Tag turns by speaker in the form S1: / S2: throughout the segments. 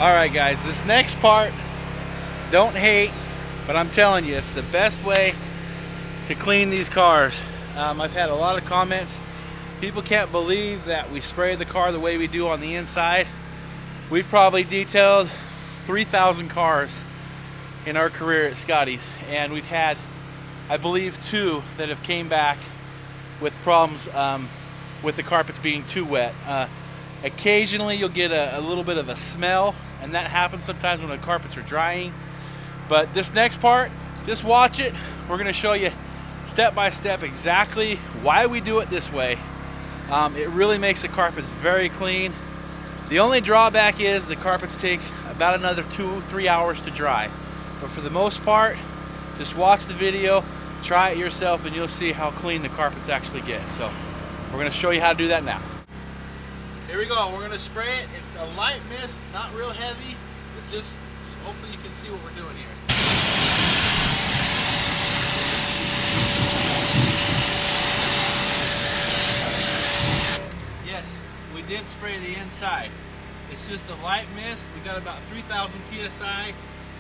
S1: Alright guys, this next part, don't hate, but I'm telling you, it's the best way to clean these cars. I've had a lot of comments. People can't believe that we spray the car the way we do on the inside. We've probably detailed 3,000 cars in our career at Scottys, and we've had, I believe, 2 that have came back with problems with the carpets being too wet. Occasionally you'll get a little bit of a smell, and that happens sometimes when the carpets are drying. But this next part, just watch it. We're going to show you step by step exactly why we do it this way. It really makes the carpets very clean. The only drawback is the carpets take about another 2-3 hours to dry. But for the most part, just watch the video, try it yourself, and you'll see how clean the carpets actually get. So we're going to show you how to do that now. Here we go. We're going to spray it. It's a light mist, not real heavy, but just hopefully you can see what we're doing here. Yes, we did spray the inside. It's just a light mist. We got about 3,000 psi.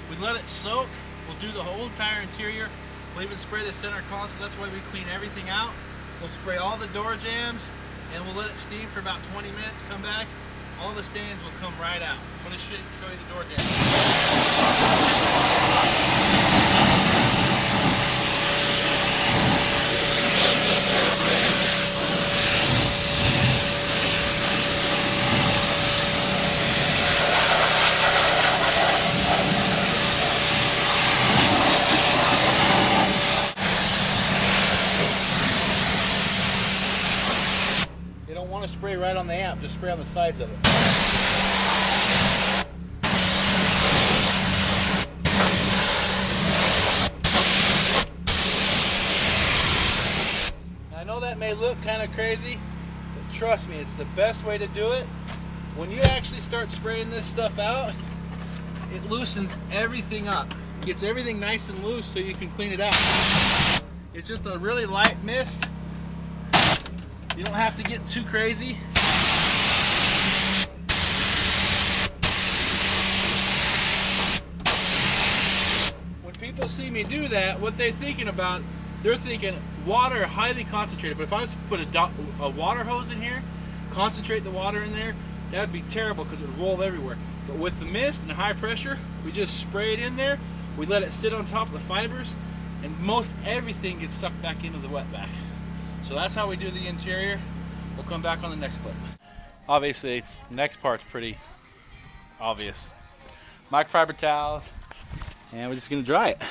S1: We let it soak. We'll do the whole entire interior. We'll even spray the center console. That's why we clean everything out. We'll spray all the door jambs, and we'll let it steam for about 20 minutes. Come back, all the stains will come right out. I'm going to show you the door jambs. You don't want to spray right on the amp, just spray on the sides of it. I know that may look kind of crazy, but trust me, it's the best way to do it. When you actually start spraying this stuff out, it loosens everything up. Gets everything nice and loose so you can clean it out. It's just a really light mist. You don't have to get too crazy. When people see me do that, what they're thinking about, they're thinking water highly concentrated. But if I was to put a water hose in here, concentrate the water in there, that would be terrible because it would roll everywhere. But with the mist and high pressure, we just spray it in there, we let it sit on top of the fibers, and most everything gets sucked back into the wetback. So that's how we do the interior. We'll come back on the next clip. Obviously, the next part's pretty obvious. Microfiber towels, and we're just gonna dry it.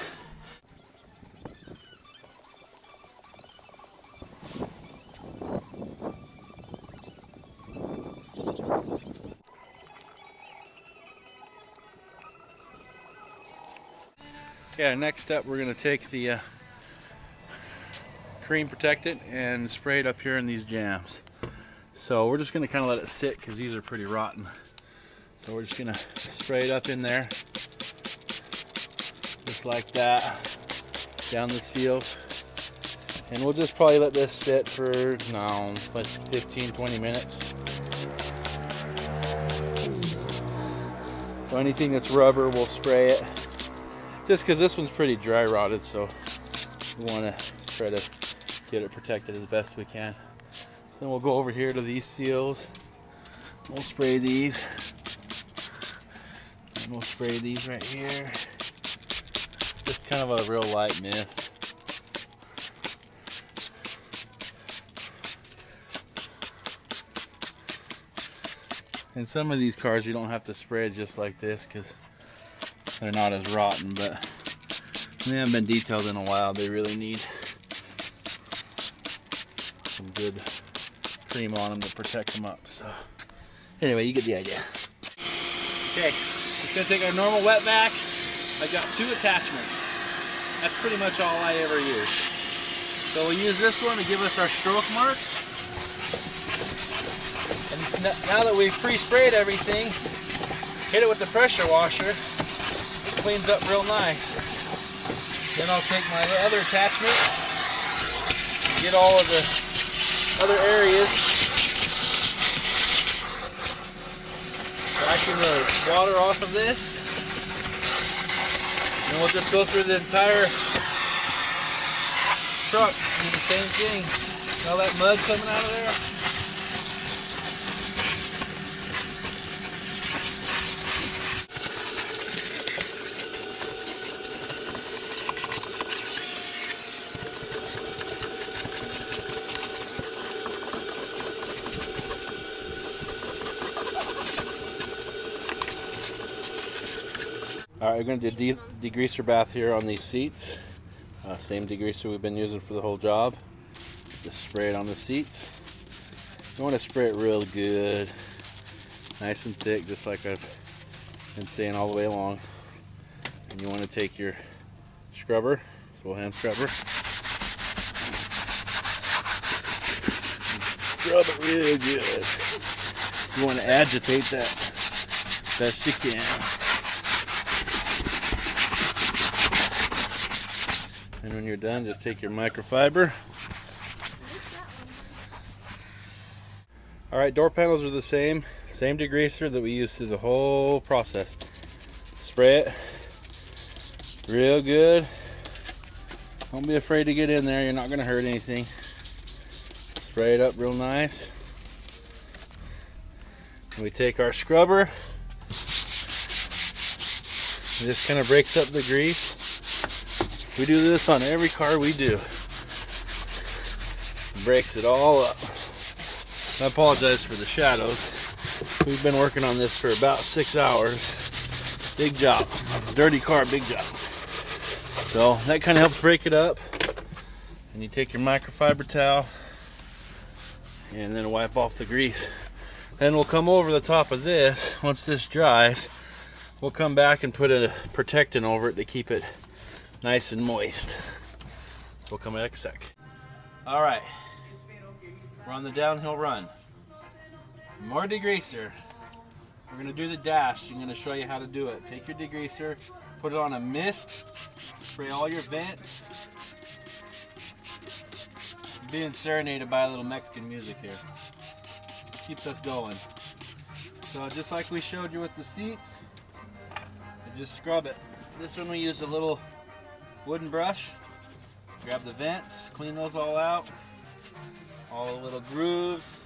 S1: Yeah, next step, we're gonna take the cream protectant and spray it up here in these jams. So we're just going to kind of let it sit because these are pretty rotten. So we're just going to spray it up in there just like that down the seals, and we'll just probably let this sit for like 15-20 minutes. So anything that's rubber, we'll spray it just because this one's pretty dry rotted, so we want to try to get it protected as best we can. So then we'll go over here to these seals. We'll spray these. And we'll spray these right here. Just kind of a real light mist. And some of these cars you don't have to spray it just like this because they're not as rotten, but they haven't been detailed in a while. They really need some good cream on them to protect them up. So anyway, you get the idea. Okay, it's gonna take our normal wetback. I've got 2 attachments. That's pretty much all I ever use. So we'll use this one to give us our stroke marks. And now that we've pre-sprayed everything, hit it with the pressure washer. It cleans up real nice. Then I'll take my other attachment, get all of the other areas that I sucking the water off of this. And we'll just go through the entire truck, do the same thing. See all that mud coming out of there? All right, we're going to do degreaser bath here on these seats. Same degreaser we've been using for the whole job. Just spray it on the seats. You want to spray it real good, nice and thick, just like I've been saying all the way along. And you want to take your scrubber, full hand scrubber, scrub it real good. You want to agitate that best you can. And when you're done, just take your microfiber. Alright, door panels are the same degreaser that we use through the whole process. Spray it real good. Don't be afraid to get in there, you're not going to hurt anything. Spray it up real nice. And we take our scrubber. This kind of breaks up the grease. We do this on every car we do. Breaks it all up. I apologize for the shadows. We've been working on this for about 6 hours. Big job. Dirty car, big job. So that kind of helps break it up. And you take your microfiber towel and then wipe off the grease. Then we'll come over the top of this. Once this dries, we'll come back and put a protectant over it to keep it nice and moist. We'll come back a sec. All right, we're on the downhill run. More degreaser. We're gonna do the dash. I'm gonna show you how to do it. Take your degreaser, put it on a mist, spray all your vents. I'm being serenaded by a little Mexican music here. Keeps us going. So just like we showed you with the seats, you just scrub it. This one we use a little wooden brush. Grab the vents, clean those all out, all the little grooves.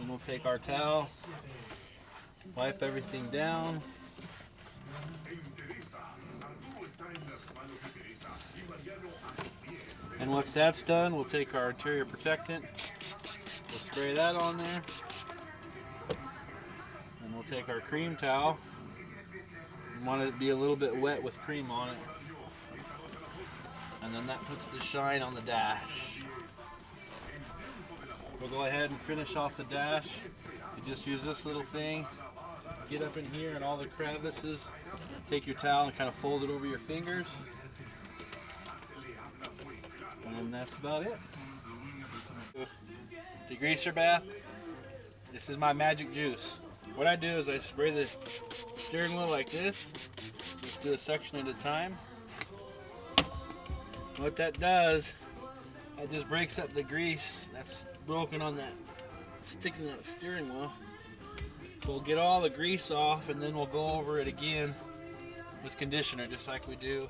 S1: And we'll take our towel, wipe everything down. And once that's done, we'll take our interior protectant, we'll spray that on there. And we'll take our cream towel. We want it to be a little bit wet with cream on it. And then that puts the shine on the dash. We'll go ahead and finish off the dash. You just use this little thing. Get up in here and all the crevices. Take your towel and kind of fold it over your fingers. And that's about it. Degreaser bath. This is my magic juice. What I do is I spray the steering wheel like this. Just do a section at a time. What that does, it just breaks up the grease that's broken on that, sticking on that steering wheel. So we'll get all the grease off and then we'll go over it again with conditioner just like we do